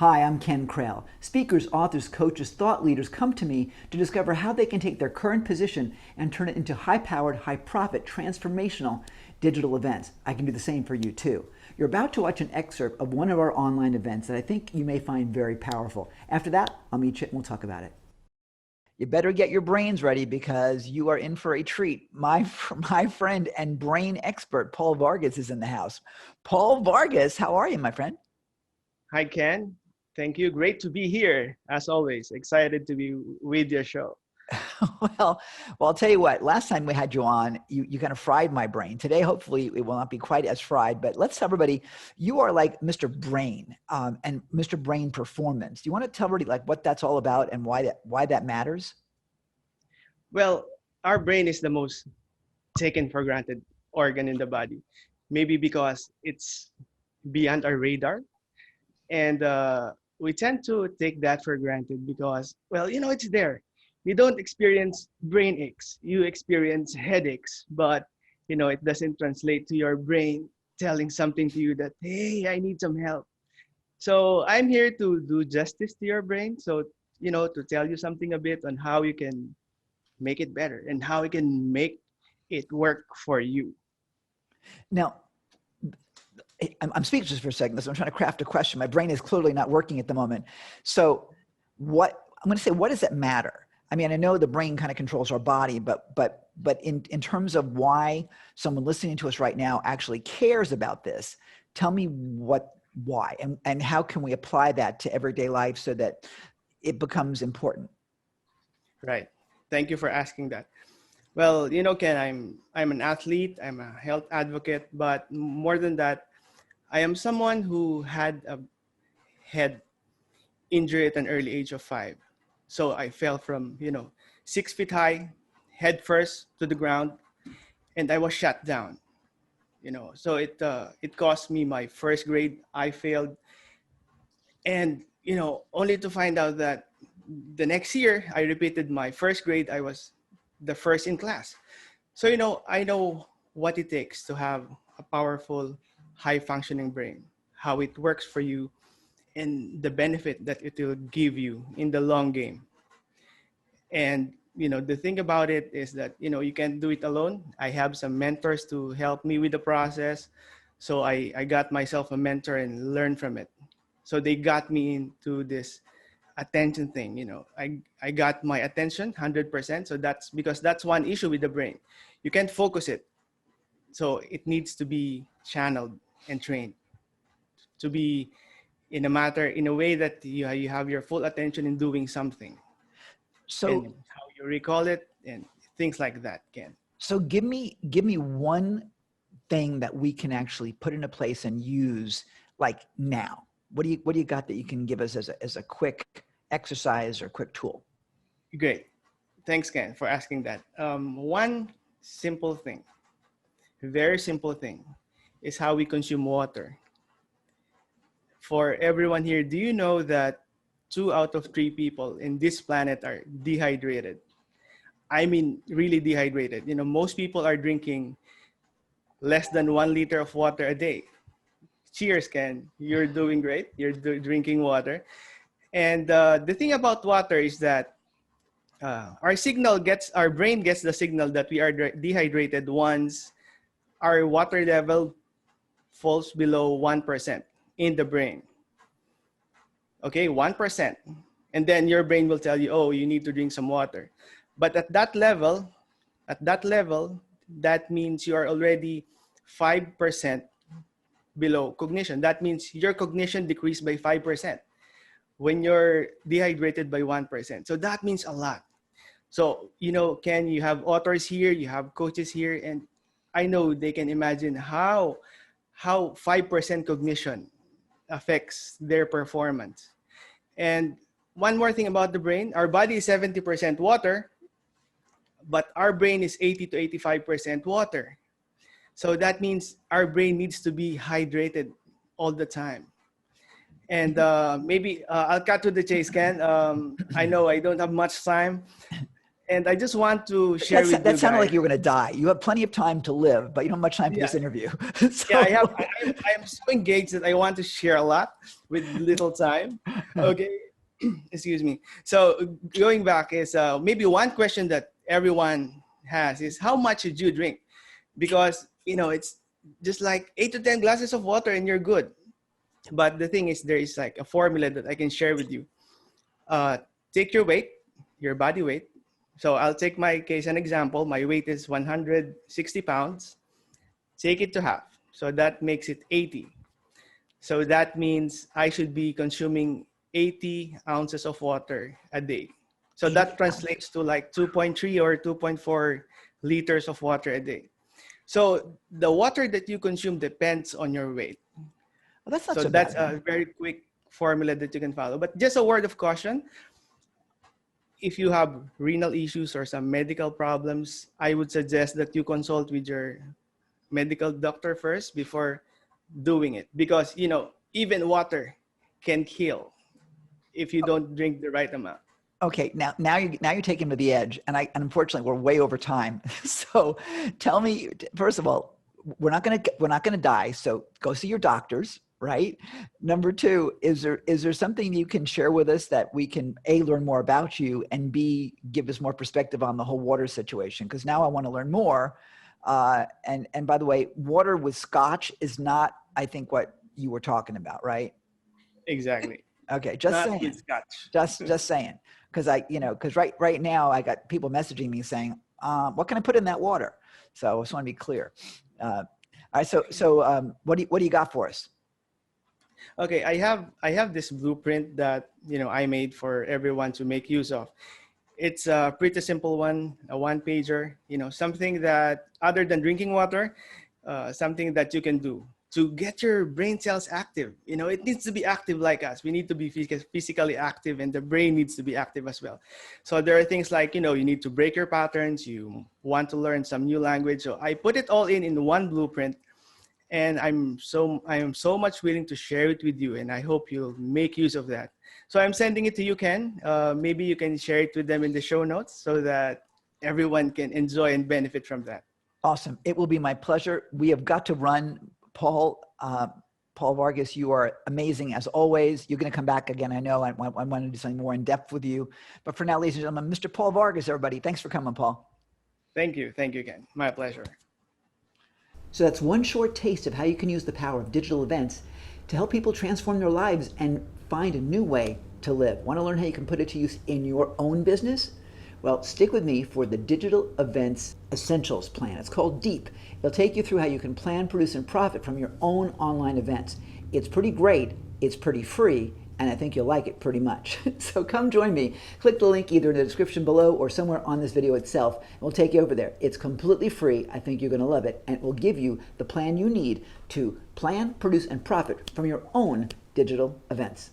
Hi, I'm Ken Krell. Speakers, authors, coaches, thought leaders come to me to discover how they can take their current position and turn it into high-powered, high-profit, transformational digital events. I can do the same for you too. You're about to watch an excerpt of one of our online events that I think you may find very powerful. After that, I'll meet you and we'll talk about it. You better get your brains ready because you are in for a treat. My friend and brain expert, Paul Vargas, is in the house. Paul Vargas, how are you, my friend? Hi, Ken. Thank you. Great to be here, as always. Excited to be with your show. Well, I'll tell you what, last time we had you on, you kind of fried my brain. Today, hopefully, it will not be quite as fried, but let's tell everybody, you are like Mr. Brain and Mr. Brain Performance. Do you want to tell everybody like what that's all about and why that matters? Well, our brain is the most taken for granted organ in the body, maybe because it's beyond our radar. And we tend to take that for granted because, well, it's there. You don't experience brain aches. You experience headaches, but, it doesn't translate to your brain telling something to you that, hey, I need some help. So I'm here to do justice to your brain. So, to tell you something a bit on how you can make it better and how you can make it work for you. Now, I'm speechless for a second because I'm trying to craft a question. My brain is clearly not working at the moment. So I'm going to say, what does it matter? I mean, I know the brain kind of controls our body, but in terms of why someone listening to us right now actually cares about this, tell me why, and how can we apply that to everyday life so that it becomes important? Right. Thank you for asking that. Well, Ken, I'm an athlete, I'm a health advocate, but more than that, I am someone who had a head injury at an early age of 5. So I fell from, 6 feet high, head first to the ground, and I was shut down. So it cost me my first grade. I failed, and only to find out that the next year I repeated my first grade. I was the first in class. So I know what it takes to have a powerful, high functioning brain, how it works for you, and the benefit that it will give you in the long game. And the thing about it is that you can't do it alone. I have some mentors to help me with the process. So I got myself a mentor and learned from it. So they got me into this attention thing. I got my attention 100%. So that's because that's one issue with the brain. You can't focus it. So it needs to be channeled and trained to be in a way that you have your full attention in doing something. So and how you recall it and things like that, Ken. So give me one thing that we can actually put into place and use like now. What do you got that you can give us as a quick exercise or quick tool? Great. Thanks, Ken, for asking that. One simple thing, very simple thing, is how we consume water. For everyone here, do you know that 2 out of 3 people in this planet are dehydrated? I mean, really dehydrated. Most people are drinking less than 1 liter of water a day. Cheers, Ken. You're doing great. You're drinking water. And the thing about water is that our brain gets the signal that we are dehydrated once our water level falls below 1% in the brain. Okay, 1%. And then your brain will tell you, oh, you need to drink some water. But at that level, that means you are already 5% below cognition. That means your cognition decreased by 5% when you're dehydrated by 1%. So that means a lot. So, Ken, you have authors here, you have coaches here, and I know they can imagine how 5% cognition affects their performance. And one more thing about the brain, our body is 70% water, but our brain is 80 to 85% water. So that means our brain needs to be hydrated all the time. And maybe I'll cut to the chase, Ken. I know I don't have much time. And I just want to share with you guys. That sounded like you were going to die. You have plenty of time to live, but you don't have much time for this interview. So. Yeah, I am so engaged that I want to share a lot with little time. Okay. Excuse me. So going back is maybe one question that everyone has is how much should you drink? Because it's just like 8 to 10 glasses of water and you're good. But the thing is, there is like a formula that I can share with you. Uh, Take your weight, your body weight. So I'll take my case an example. My weight is 160 pounds. Take it to half. So that makes it 80. So that means I should be consuming 80 ounces of water a day. So 80 that translates to like 2.3 or 2.4 liters of water a day. So the water that you consume depends on your weight. Well, that's not So so that's bad. a very quick formula that you can follow. But just a word of caution, if you have renal issues or some medical problems, I would suggest that you consult with your medical doctor first before doing it. Because, even water can kill if you don't drink the right amount. Okay, now you're taking me to the edge, and unfortunately we're way over time. So, tell me first of all, we're not gonna die. So go see your doctors, right? Number two, is there something you can share with us that we can A, learn more about you, and B, give us more perspective on the whole water situation? Because now I want to learn more. And by the way, water with scotch is not, I think, what you were talking about, right? Exactly. Okay, just Not with saying. scotch. Just saying, because because right now I got people messaging me saying, "What can I put in that water?" So I just want to be clear. All right, so what do you got for us? Okay, I have this blueprint that I made for everyone to make use of. It's a pretty simple one, a one pager. Something that other than drinking water, something that you can do to get your brain cells active. It needs to be active like us. We need to be physically active, and the brain needs to be active as well. So there are things like you need to break your patterns. You want to learn some new language. So I put it all in one blueprint, and I am so much willing to share it with you, and I hope you'll make use of that. So I'm sending it to you, Ken. Maybe you can share it with them in the show notes so that everyone can enjoy and benefit from that. Awesome. It will be my pleasure. We have got to run, Paul. Paul Vargas, you are amazing as always. You're going to come back again. I know I want to do something more in depth with you. But for now, ladies and gentlemen, Mr. Paul Vargas, everybody, thanks for coming, Paul. Thank you, Ken. My pleasure. So that's one short taste of how you can use the power of digital events to help people transform their lives and find a new way to live. Want to learn how you can put it to use in your own business? Well, stick with me for the Digital Events Essentials Plan. It's called DEEP. It'll take you through how you can plan, produce, and profit from your own online events. It's pretty great, it's pretty free, and I think you'll like it pretty much. So come join me. Click the link either in the description below or somewhere on this video itself, and we'll take you over there. It's completely free. I think you're going to love it, and it will give you the plan you need to plan, produce, and profit from your own digital events.